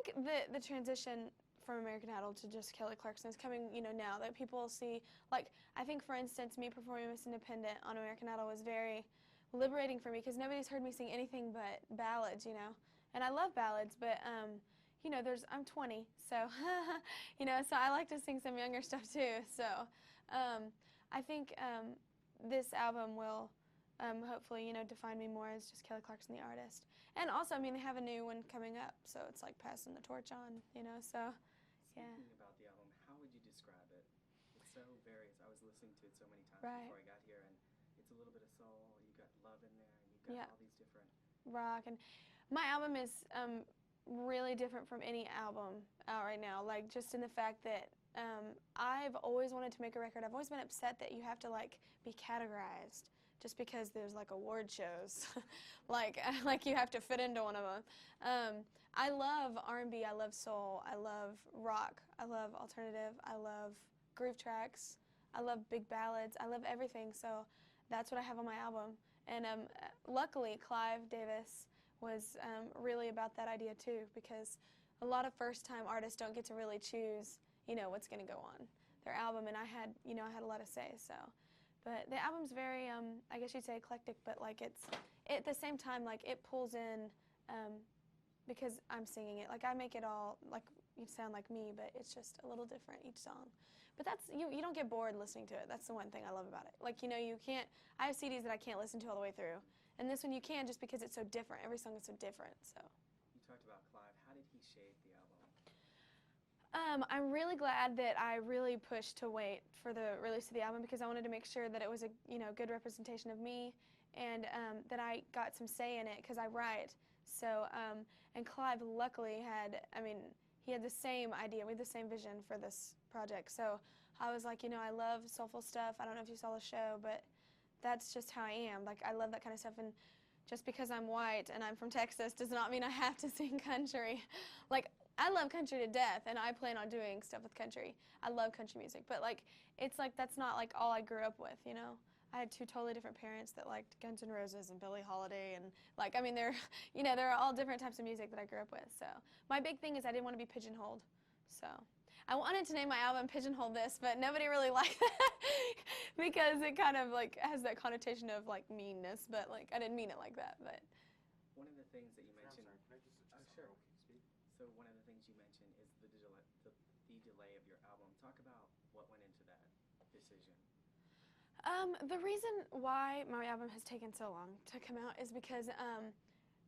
think the transition from American Idol to just Kelly Clarkson is coming, now that people see, like, I think, for instance, me performing Miss Independent on American Idol was very liberating for me because nobody's heard me sing anything but ballads, and I love ballads, but, I'm 20, so, so I like to sing some younger stuff too, so I think this album will hopefully, define me more as just Kelly Clarkson, the artist. And also, I mean, they have a new one coming up, so it's like passing the torch on, so, yeah. Speaking about the album, how would you describe it? It's so various. I was listening to it so many times Right. before I got here, and it's a little bit of soul, you got love in there, and you've got all these different... Rock, and my album is really different from any album out right now, like, just in the fact that I've always wanted to make a record. I've always been upset that you have to, like, be categorized just because there's, like, award shows. like you have to fit into one of them. I love R&B, I love soul, I love rock, I love alternative, I love groove tracks, I love big ballads, I love everything, so that's what I have on my album. And luckily, Clive Davis was really about that idea too, because a lot of first-time artists don't get to really choose, what's going to go on their album, and I had a lot to say, so. But the album's very, I guess you'd say eclectic, but like it's, at the same time, like it pulls in, because I'm singing it, like I make it all, like you sound like me, but it's just a little different each song. But that's, you don't get bored listening to it. That's the one thing I love about it. Like, you can't, I have CDs that I can't listen to all the way through. And this one you can just because it's so different. Every song is so different, so. You talked about Clive. How did he shape the album? I'm really glad that I really pushed to wait for the release of the album because I wanted to make sure that it was a good representation of me and that I got some say in it because I write. So, and Clive luckily had, he had the same idea, we had the same vision for this project. So I was like, I love soulful stuff. I don't know if you saw the show, but that's just how I am. Like, I love that kind of stuff. And just because I'm white and I'm from Texas does not mean I have to sing country. Like, I love country to death, and I plan on doing stuff with country. I love country music, but like, it's like that's not like all I grew up with, I had two totally different parents that liked Guns N' Roses and Billie Holiday, and like, there are all different types of music that I grew up with. So my big thing is I didn't want to be pigeonholed. So I wanted to name my album Pigeonhole This, but nobody really liked that because it kind of like has that connotation of like meanness, but like I didn't mean it like that. But one of the things that you mentioned. Can I just Sure. Speak? So one of the things you mentioned is the delay of your album. Talk about what went into that decision. The reason why my album has taken so long to come out is because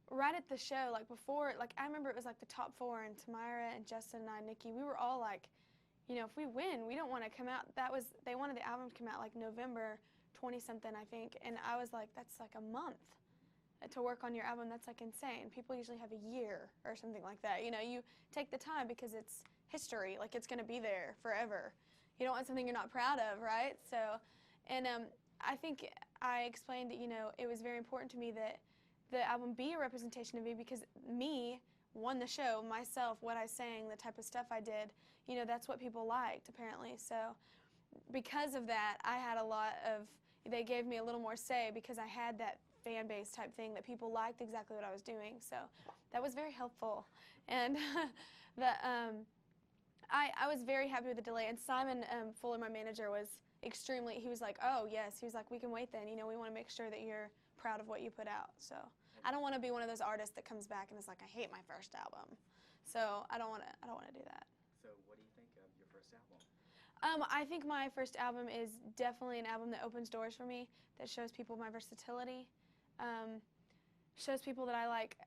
right at the show, like before, like I remember it was like the top 4 and Tamira and Justin and I, Nikki, we were all like, if we win, we don't want to come out. They wanted the album to come out like November 20-something, I think, and I was like, that's like a month to work on your album. That's like insane. People usually have a year or something like that. You take the time because it's history, like it's going to be there forever. You don't want something you're not proud of, right? So, and I think I explained that, it was very important to me that the album be a representation of me because me won the show, myself, what I sang, the type of stuff I did, that's what people liked, apparently. So because of that, I had a lot of, they gave me a little more say because I had that fan base type thing that people liked exactly what I was doing. So that was very helpful. And I was very happy with the delay. And Simon Fuller, my manager, was extremely, he was like, oh, yes. He was like, we can wait then. We want to make sure that you're proud of what you put out. So I don't want to be one of those artists that comes back and is like, I hate my first album. So I don't want to do that. So what do you think of your first album? I think my first album is definitely an album that opens doors for me, that shows people my versatility, shows people that I like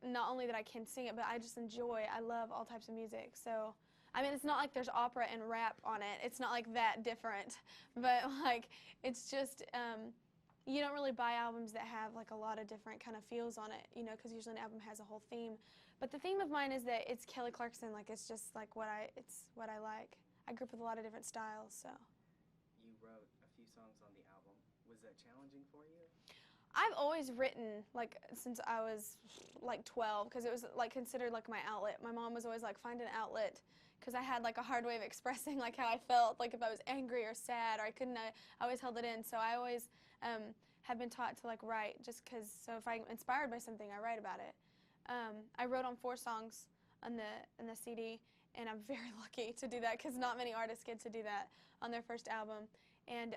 not only that I can sing it, but I just enjoy. I love all types of music. So, it's not like there's opera and rap on it. It's not like that different, but like it's just you don't really buy albums that have like a lot of different kind of feels on it, because usually an album has a whole theme. But the theme of mine is that it's Kelly Clarkson. Like it's just like it's what I like. I grew up with a lot of different styles, so. You wrote a few songs on the album. Was that challenging for you? I've always written, like, since I was, like, 12, because it was, like, considered, like, my outlet. My mom was always like, find an outlet, because I had, like, a hard way of expressing, like, how I felt, like, if I was angry or sad, or I couldn't, I always held it in. So I always have been taught to, like, write, just because, so if I'm inspired by something, I write about it. I wrote on 4 songs. on the CD, and I'm very lucky to do that because not many artists get to do that on their first album. And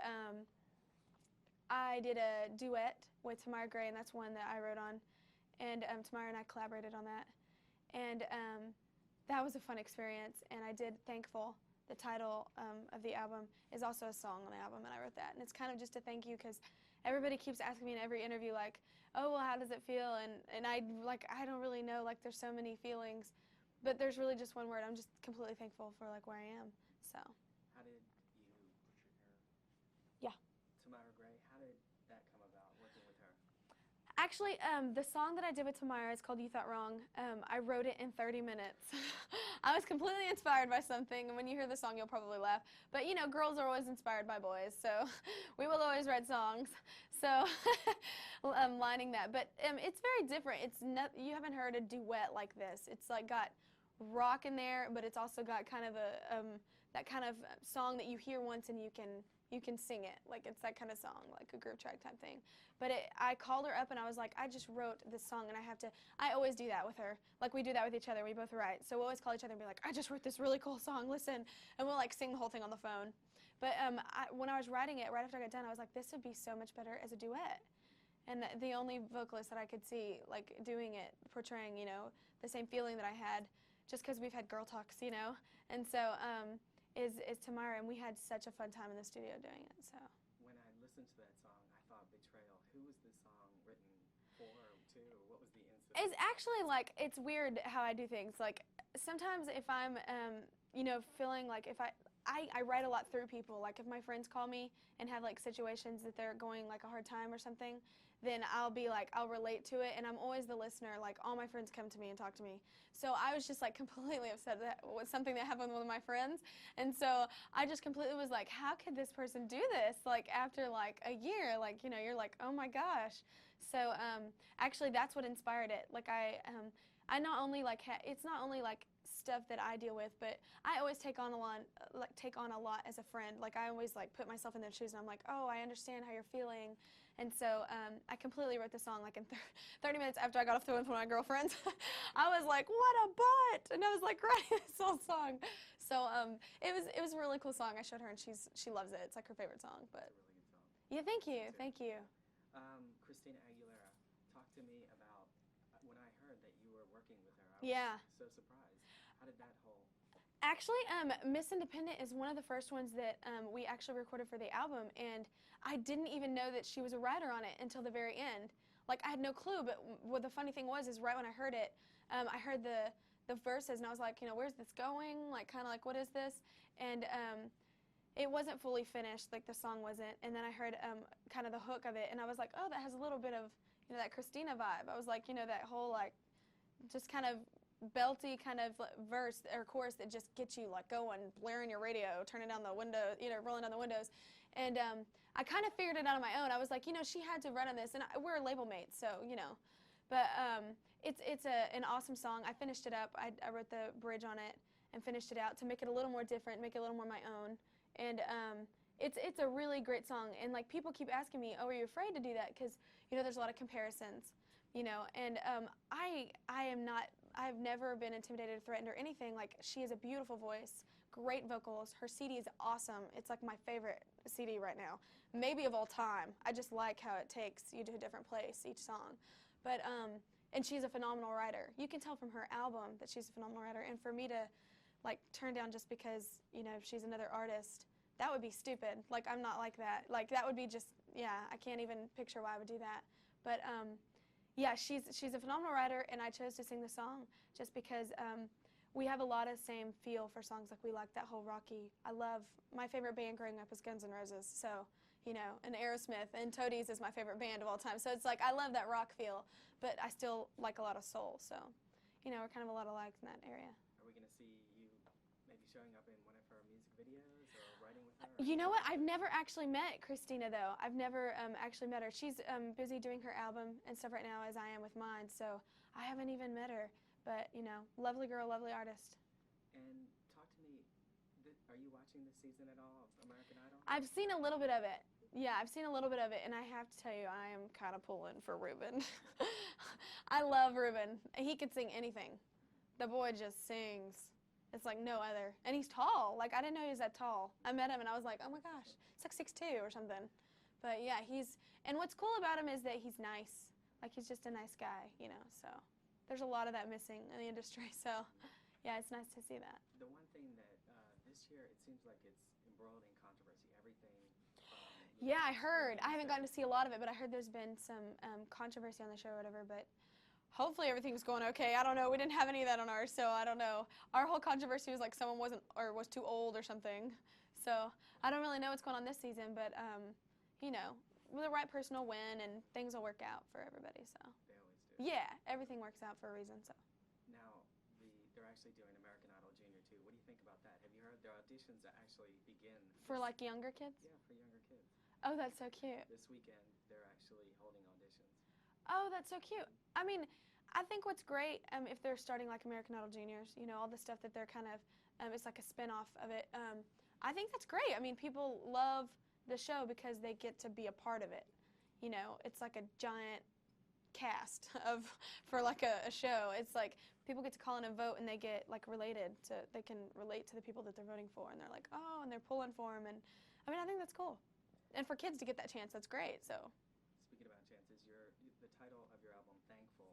I did a duet with Tamara Gray, and that's one that I wrote on. And Tamara and I collaborated on that. And that was a fun experience, and I did Thankful. The title of the album is also a song on the album, and I wrote that. And it's kind of just a thank you because everybody keeps asking me in every interview, like, oh, well, how does it feel? And I don't really know. Like, there's so many feelings. But there's really just one word. I'm just completely thankful for, like, where I am. So. How did you, Yeah. Tamara Gray, how did that come about, working with her? Actually, the song that I did with Tamara is called You Thought Wrong. I wrote it in 30 minutes. I was completely inspired by something, and when you hear the song, you'll probably laugh. But, you know, girls are always inspired by boys, so we will always write songs. So lining that. But it's very different. You haven't heard a duet like this. It's, like, got rock in there, but it's also got kind of that kind of song that you hear once and you can sing it. Like, it's that kind of song, like a groove track type thing. But I called her up and I was like, I just wrote this song and I always do that with her. Like, we do that with each other. We both write. So we'll always call each other and be like, I just wrote this really cool song, listen. And we'll, like, sing the whole thing on the phone. But when I was writing it, right after I got done, I was like, this would be so much better as a duet. And the only vocalist that I could see, like, doing it, portraying, you know, the same feeling that I had, just because we've had girl talks, you know. And so is Tamara, and we had such a fun time in the studio doing it. So when I listened to that song, I thought Betrayal. Who was this song written for or to? What was the incident? it's actually, like, it's weird how I do things. Like, sometimes if I'm you know, feeling like if I write a lot through people. Like, if my friends call me and have, like, situations that they're going, like, a hard time or something, then I'll be like, I'll relate to it, and I'm always the listener. Like, all my friends come to me and talk to me. So I was just, like, completely upset that was something that happened with one of my friends. And so I just completely was like, how could this person do this? Like, after, like, a year, like, you know, you're like, oh my gosh. So actually, that's what inspired it. Like, I not only, like, it's not only, like, stuff that I deal with, but I always take on a lot as a friend. Like, I always, like, put myself in their shoes, and I'm like, oh, I understand how you're feeling. And so I completely wrote the song, like, in 30 minutes after I got off the phone with one of my girlfriends. I was like, what a butt! And I was, like, writing this whole song. So it was a really cool song. I showed her, and she loves it. It's, like, her favorite song. But It's a really good song. yeah, thank you, thank you. Christina Aguilera, talk to me about when I heard that you were working with her. I Yeah. was so surprised. How did that whole... Actually, Miss Independent is one of the first ones that we actually recorded for the album, and I didn't even know that she was a writer on it until the very end. Like, I had no clue, but what the funny thing was is right when I heard it, I heard the verses, and I was like, you know, where's this going? Like, kind of like, what is this? And it wasn't fully finished, like, the song wasn't, and then I heard kind of the hook of it, and I was like, oh, that has a little bit of, you know, that Christina vibe. I was like, you know, that whole, like, just kind of belty kind of verse or chorus that just gets you, like, going, blaring your radio, turning down the window, you know, rolling down the windows. And I kind of figured it out on my own. I was like, you know, she had to write on this, and we're label mates, so, you know. But it's an awesome song. I finished it up. I wrote the bridge on it and finished it out to make it a little more different, make it a little more my own. And it's a really great song. And, like, people keep asking me, oh, are you afraid to do that? Because, you know, there's a lot of comparisons, you know. And I've never been intimidated, threatened, or anything. Like, she has a beautiful voice, great vocals. Her CD is awesome. It's, like, my favorite CD right now, maybe of all time. I just like how it takes you to a different place, each song. But, and she's a phenomenal writer. You can tell from her album that she's a phenomenal writer. And for me to, like, turn down just because, you know, she's another artist, that would be stupid. Like, I'm not like that. Like, that would be just, yeah, I can't even picture why I would do that. But, yeah, she's a phenomenal writer, and I chose to sing the song just because we have a lot of same feel for songs. Like, we like that whole rocky. My favorite band growing up was Guns N' Roses, so, you know, and Aerosmith, and Toadies is my favorite band of all time. So it's like, I love that rock feel, but I still like a lot of soul. So, you know, we're kind of a lot alike in that area. Are we going to see you maybe showing up in one of her music videos or writing with her? You know what? I've never actually met Christina, though. I've never actually met her. She's busy doing her album and stuff right now, as I am with mine, so I haven't even met her. But, you know, lovely girl, lovely artist. And talk to me, are you watching this season at all of American Idol? I've seen a little bit of it. Yeah, I've seen a little bit of it, and I have to tell you, I am kind of pulling for Ruben. I love Ruben. He could sing anything. the boy just sings. It's like no other. And he's tall. Like, I didn't know he was that tall. I met him, and I was like, oh, my gosh. It's like 6'2" or something. But, yeah, and what's cool about him is that he's nice. Like, he's just a nice guy, you know, so there's a lot of that missing in the industry. So, yeah, it's nice to see that. The one thing that this year it seems like it's embroiled in controversy. Everything. Yeah, I heard. I haven't gotten to see a lot of it, but I heard there's been some controversy on the show or whatever, but hopefully everything's going okay. I don't know. We didn't have any of that on ours, so I don't know. Our whole controversy was like someone was too old or something. So I don't really know what's going on this season, but, you know, the right person will win and things will work out for everybody. So They always do. yeah, everything works out for a reason. So Now, they're actually doing American Idol Junior too. What do you think about that? Have you heard their auditions that actually begin? for like younger kids. Yeah, for younger kids. Oh, that's so cute. This weekend, they're actually holding auditions. Oh, that's so cute. I mean, I think what's great if they're starting like American Idol Juniors, you know, all the stuff that they're kind of, it's like a spin-off of it. I think that's great. I mean, people love the show because they get to be a part of it. You know, it's like a giant cast for like a show. It's like people get to call in and vote, and they get like they can relate to the people that they're voting for, and they're like, oh, and they're pulling for them, and I mean, I think that's cool. And for kids to get that chance, that's great. So. Speaking about chances, the title of your album, Thankful.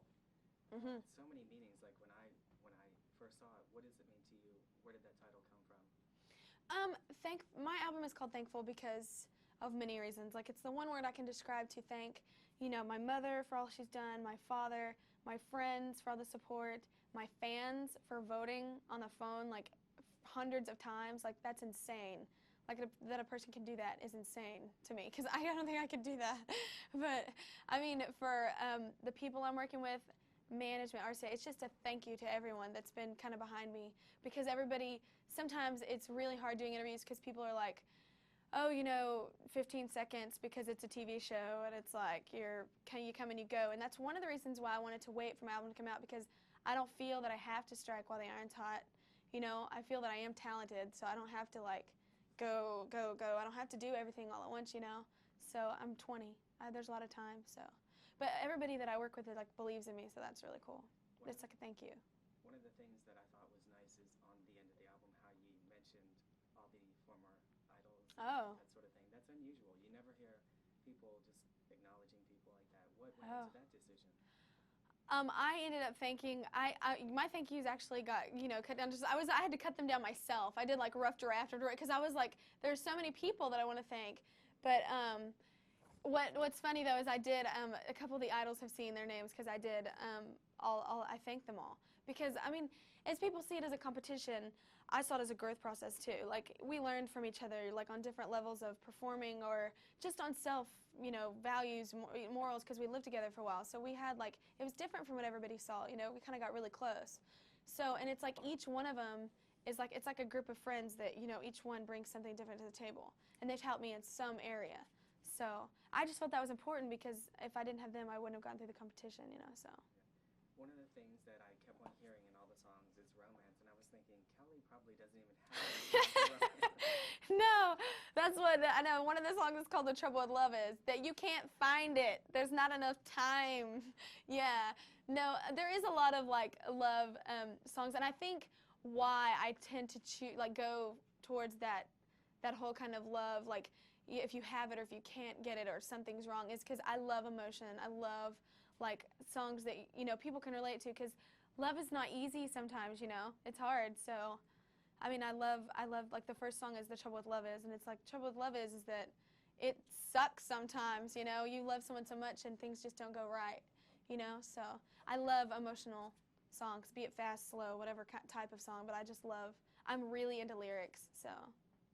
Mhm. So many meanings. Like when I first saw it, what does it mean to you? Where did that title come from? My album is called Thankful because of many reasons. Like, it's the one word I can describe to thank, you know, my mother for all she's done, my father, my friends for all the support, my fans for voting on the phone like hundreds of times. Like, that's insane. Like, that a person can do that is insane to me because I don't think I could do that. But, I mean, for the people I'm working with, management, RCA, it's just a thank you to everyone that's been kind of behind me because everybody, sometimes it's really hard doing interviews because people are like, oh, you know, 15 seconds because it's a TV show, and it's like you come and you go. And that's one of the reasons why I wanted to wait for my album to come out, because I don't feel that I have to strike while the iron's hot. You know, I feel that I am talented, so I don't have to like go. I don't have to do everything all at once, you know. So I'm 20. There's a lot of time, so. But everybody that I work with like believes in me, so that's really cool. It's like a thank you. One of the things that I thought was nice is on the end of the album how you mentioned all the former idols, Oh. that sort of thing. That's unusual. You never hear people just acknowledging people like that. What went Oh. into that decision? I ended up thanking. My thank yous actually got cut down. I had to cut them down myself. I did like rough draft after it because I was like, there's so many people that I want to thank, but what's funny though is I did a couple of the idols have seen their names because I did I thanked them all because I mean, as people see it as a competition, I saw it as a growth process too. Like, we learned from each other, like on different levels of performing or just on self, values, morals, because we lived together for a while. So we had like, it was different from what everybody saw. We kind of got really close. So, and it's like each one of them is like, it's like a group of friends that each one brings something different to the table, and they've helped me in some area. So I just felt that was important because if I didn't have them, I wouldn't have gotten through the competition, so. One of the things that I kept on hearing in all the songs is romance, and I was thinking, Kelly probably doesn't even have romance. No, that's what I know. One of the songs is called "The Trouble with Love" is that you can't find it. There's not enough time. Yeah, no, there is a lot of like love songs, and I think why I tend to go towards that whole kind of love, like if you have it or if you can't get it or something's wrong, is because I love emotion. I love like songs that people can relate to, because love is not easy sometimes. It's hard. So. I mean, I love, like, the first song is "The Trouble with Love Is," and it's like, trouble with love is that it sucks sometimes, you love someone so much and things just don't go right, so I love emotional songs, be it fast, slow, whatever type of song, but I'm really into lyrics, so.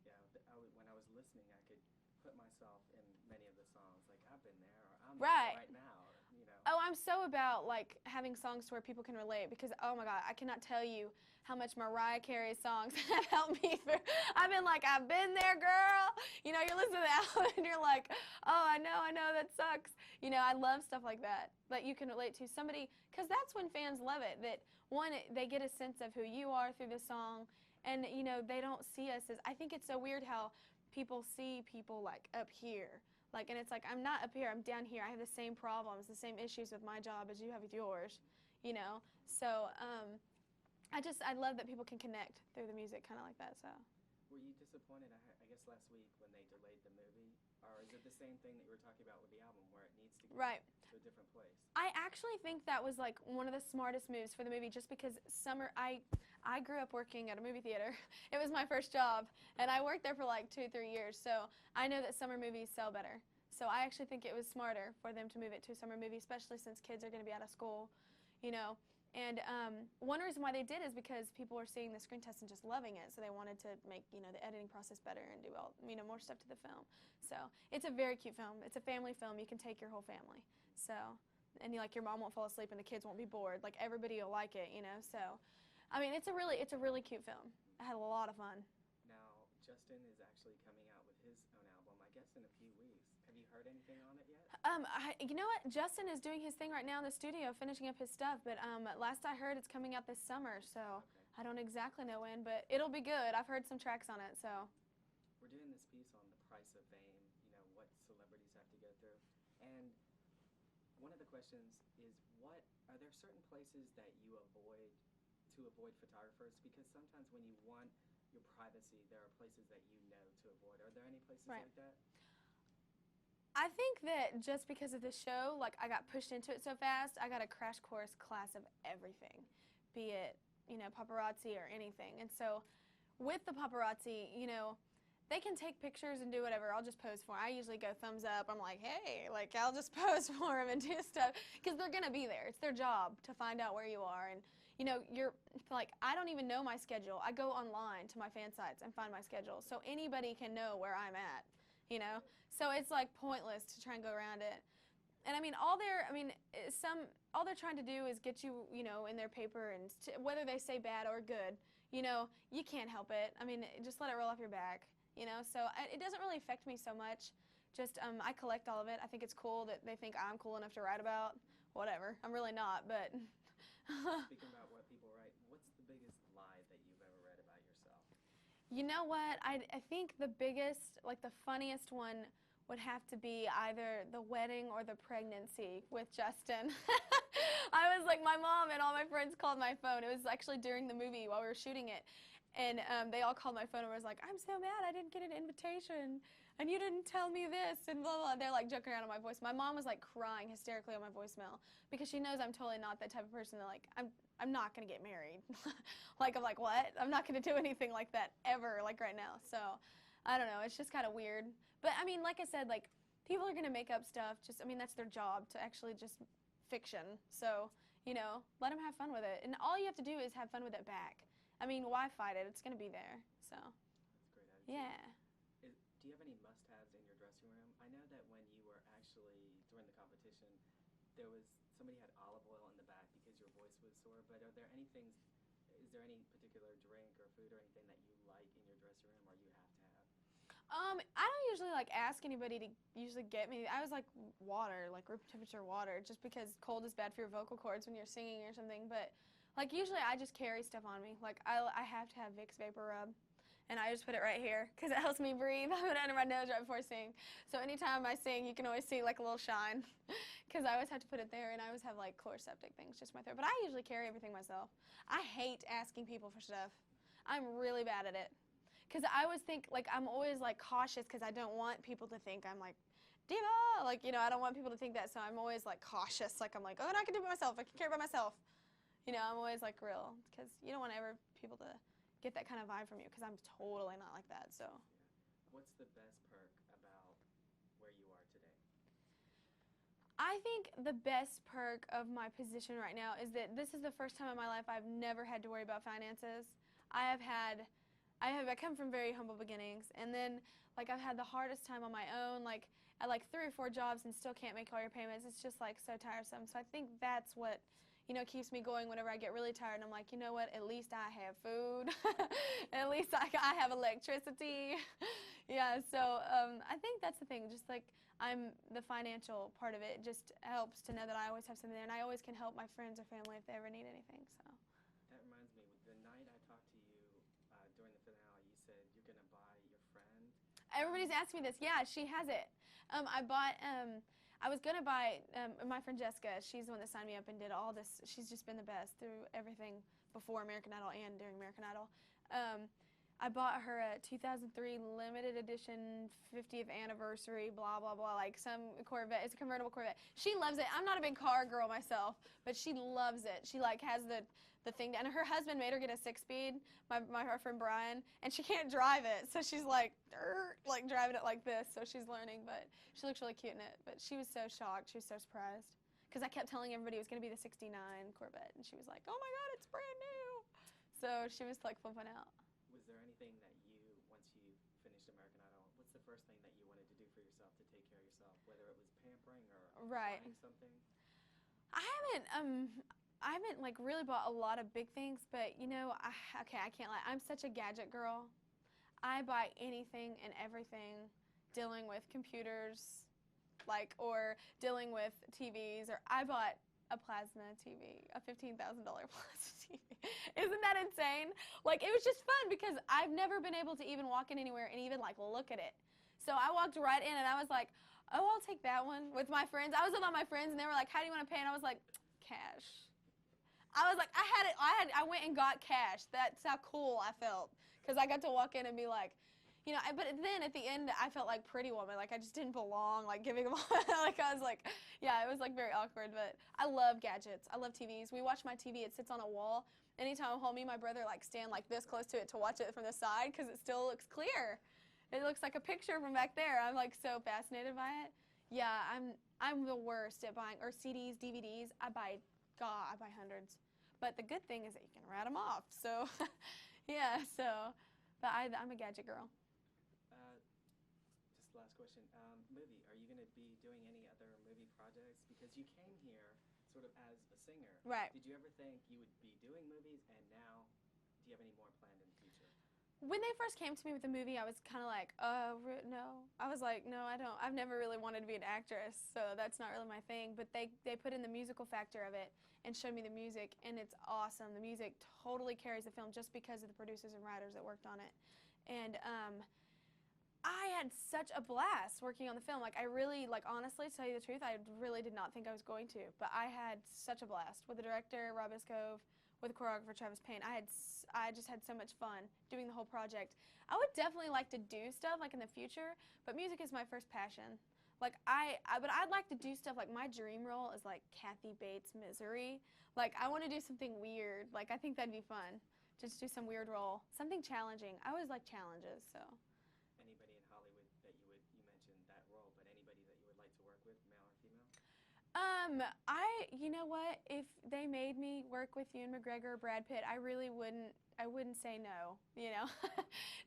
Yeah, when I was listening, I could put myself in many of the songs, like, I've been there, or I'm there right now, Oh, I'm so about, like, having songs to where people can relate, because, oh my God, I cannot tell you how much Mariah Carey's songs have helped me through. I've been like, I've been there, girl. You're listening to the album, and you're like, oh, I know, that sucks. I love stuff like that you can relate to somebody, because that's when fans love it, that, one, they get a sense of who you are through the song, and, they don't see us as, I think it's so weird how people see people, like, up here. Like, and it's like, I'm not up here, I'm down here. I have the same problems, the same issues with my job as you have with yours, So, I love that people can connect through the music, kind of like that. So. Were you disappointed, I guess, last week when they delayed the movie? Or is it the same thing that you were talking about with the album, where it needs to go Right. to a different place? I actually think that was like one of the smartest moves for the movie, just because I grew up working at a movie theater. It was my first job, and I worked there for like 2-3 years, so I know that summer movies sell better. So I actually think it was smarter for them to move it to a summer movie, especially since kids are going to be out of school, you know. And one reason why they did is because people were seeing the screen test and just loving it, so they wanted to make, you know, the editing process better and do all, you know, more stuff to the film. So it's a very cute film. It's a family film. You can take your whole family. So, and you, like, your mom won't fall asleep and the kids won't be bored. Like, everybody will like it, you know. So, I mean, it's a really cute film. I had a lot of fun. Now, Justin is actually coming out with his own album, I guess, in a few weeks. Have you heard anything on it yet? You know what? Justin is doing his thing right now in the studio, finishing up his stuff. But last I heard, it's coming out this summer. So Okay. I don't exactly know when, but it'll be good. I've heard some tracks on it. So. We're doing this piece on the price of fame, you know, what celebrities have to go through. And one of the questions is, are there certain places that you avoid to avoid photographers? Because sometimes when you want your privacy, there are places that you know to avoid. Are there any places Right. like that? I think that just because of the show, like, I got pushed into it so fast, I got a crash course class of everything, be it, you know, paparazzi or anything. And so with the paparazzi, you know, they can take pictures and do whatever. I'll just pose for them. I usually go thumbs up. I'm like, hey, like, I'll just pose for them and do stuff because they're going to be there. It's their job to find out where you are. And, you know, you're like, I don't even know my schedule. I go online to my fan sites and find my schedule. So anybody can know where I'm at, you know. So it's like pointless to try and go around it. And I mean, all they're trying to do is get you, you know, in their paper, and whether they say bad or good, you know, you can't help it. I mean, just let it roll off your back, you know. So it doesn't really affect me so much. Just I collect all of it. I think it's cool that they think I'm cool enough to write about. Whatever. I'm really not, but. Speaking about what people write, what's the biggest lie that you've ever read about yourself? You know what? I think the biggest, like the funniest one would have to be either the wedding or the pregnancy with Justin. I was like, my mom and all my friends called my phone. It was actually during the movie while we were shooting it. And they all called my phone and was like, I'm so mad I didn't get an invitation. And you didn't tell me this. And blah, blah. They're like joking around on my voice. My mom was like crying hysterically on my voicemail because she knows I'm totally not that type of person that, like, I'm not going to get married. Like, I'm like, what? I'm not going to do anything like that ever, like right now. So, I don't know. It's just kind of weird. But, I mean, like I said, like, people are going to make up stuff. Just, I mean, that's their job to actually just fiction. So, you know, let them have fun with it. And all you have to do is have fun with it back. I mean, why fight it? It's going to be there. So, That's a great attitude. yeah. Do you have any must-haves in your dressing room? I know that when you were actually during the competition, somebody had olive oil in the back because your voice was sore. But are there any things? Is there any particular drink or food or anything that you like in your dressing room, or you have to have? I don't usually like ask anybody to usually get me. I was like water, like room temperature water, just because cold is bad for your vocal cords when you're singing or something. But like usually I just carry stuff on me. Like I have to have Vicks Vapor Rub, and I just put it right here because it helps me breathe. I put it under my nose right before I sing. So anytime I sing, you can always see like a little shine because I always have to put it there, and I always have like chloroseptic things just in my throat. But I usually carry everything myself. I hate asking people for stuff. I'm really bad at it. Because I always think, like, I'm always, like, cautious because I don't want people to think I'm, like, diva. Like, you know, I don't want people to think that, so I'm always, like, cautious. Like, I'm like, oh, no, I can do it by myself. I can carry it by myself. You know, I'm always, like, real. Because you don't want people to get that kind of vibe from you because I'm totally not like that, so. Yeah. What's the best perk about where you are today? I think the best perk of my position right now is that this is the first time in my life I've never had to worry about finances. I come from very humble beginnings, and then like I've had the hardest time on my own, like at like 3 or 4 jobs and still can't make all your payments. It's just like so tiresome. So I think that's what, you know, keeps me going whenever I get really tired. And I'm like, you know what? At least I have food. At least I have electricity. Yeah. So I think that's the thing. Just like the financial part of it just helps to know that I always have something there, and I always can help my friends or family if they ever need anything. So. That reminds me, the night I talked to you during the finale, you said you're going to buy your friend. Everybody's asking me this. Yeah, she has it. I was going to buy my friend Jessica. She's the one that signed me up and did all this. She's just been the best through everything before American Idol and during American Idol. I bought her a 2003 limited edition 50th anniversary, blah, blah, blah, like some Corvette. It's a convertible Corvette. She loves it. I'm not a big car girl myself, but she loves it. She, like, has the thing, and her husband made her get a 6-speed, our friend Brian, and she can't drive it, so she's, like driving it like this, so she's learning, but she looks really cute in it. But she was so shocked. She was so surprised, because I kept telling everybody it was going to be the 69 Corvette, and she was like, oh, my God, it's brand new. So she was, like, flipping out. Was there anything that you, once you finished American Idol, what's the first thing that you wanted to do for yourself to take care of yourself, whether it was pampering or Right. buying something? I haven't like really bought a lot of big things, but you know, I can't lie. I'm such a gadget girl. I buy anything and everything dealing with computers, like, or dealing with TVs, or I bought a plasma TV, a $15,000 plasma TV. Isn't that insane? Like, it was just fun because I've never been able to even walk in anywhere and even like look at it. So I walked right in and I was like, oh, I'll take that one with my friends. I was with all my friends and they were like, how do you want to pay? And I was like, cash. I was like, I went and got cash. That's how cool I felt, because I got to walk in and be like, you know, but then at the end, I felt like Pretty Woman. Like, I just didn't belong, like, giving them all. Like, I was like, yeah, it was, like, very awkward. But I love gadgets. I love TVs. We watch my TV. It sits on a wall. Anytime I'm home, me and my brother, like, stand, like, this close to it to watch it from the side because it still looks clear. It looks like a picture from back there. I'm, like, so fascinated by it. Yeah, I'm the worst at buying, or CDs, DVDs. I buy hundreds. But the good thing is that you can write them off. So, yeah, so, but I'm a gadget girl. Just last question. Movie, are you going to be doing any other movie projects? Because you came here sort of as a singer. Right. Did you ever think you would be doing movies, and now do you have any more planned in the future? When they first came to me with the movie, I was kind of like, no. I was like, no, I don't. I've never really wanted to be an actress, so that's not really my thing. But they put in the musical factor of it and showed me the music, and it's awesome. The music totally carries the film just because of the producers and writers that worked on it. And I had such a blast working on the film. Like, I really, like, honestly, to tell you the truth, I really did not think I was going to. But I had such a blast with the director, Rob Iscove, with the choreographer, Travis Payne. I just had so much fun doing the whole project. I would definitely like to do stuff, like, in the future, but music is my first passion. Like, but I'd like to do stuff, like, my dream role is, like, Kathy Bates' Misery. Like, I want to do something weird. Like, I think that'd be fun. Just do some weird role. Something challenging. I always like challenges, so. Anybody in Hollywood that you mentioned that role, but anybody that you would like to work with, male or female? You know what? If they made me work with Ewan McGregor or Brad Pitt, I wouldn't say no, you know?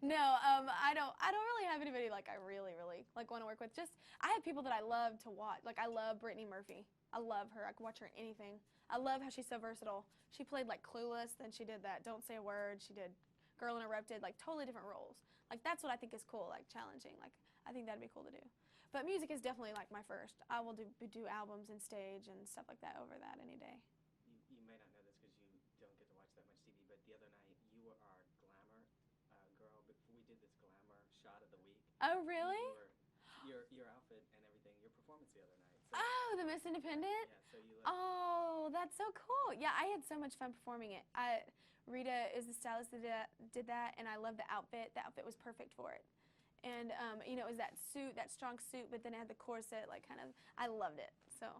No, I don't really have anybody like I really, really like want to work with. Just, I have people that I love to watch. Like, I love Brittany Murphy. I love her. I can watch her in anything. I love how she's so versatile. She played, like, Clueless, then she did that Don't Say a Word. She did Girl Interrupted, like, totally different roles. Like, that's what I think is cool, like, challenging. Like, I think that'd be cool to do. But music is definitely, like, my first. I will do albums and stage and stuff like that over that any day. You may not know this because you don't get to watch that much TV, but the other night you were our glamour girl. But we did this glamour shot of the week. Oh, really? Your outfit and everything, your performance the other night. So, Oh, the Miss Independent? Yeah, so you look. Oh, that's so cool. Yeah, I had so much fun performing it. Rita is the stylist that did that, and I love the outfit. The outfit was perfect for it. And, you know, it was that suit, that strong suit, but then it had the corset, like, kind of, I loved it. So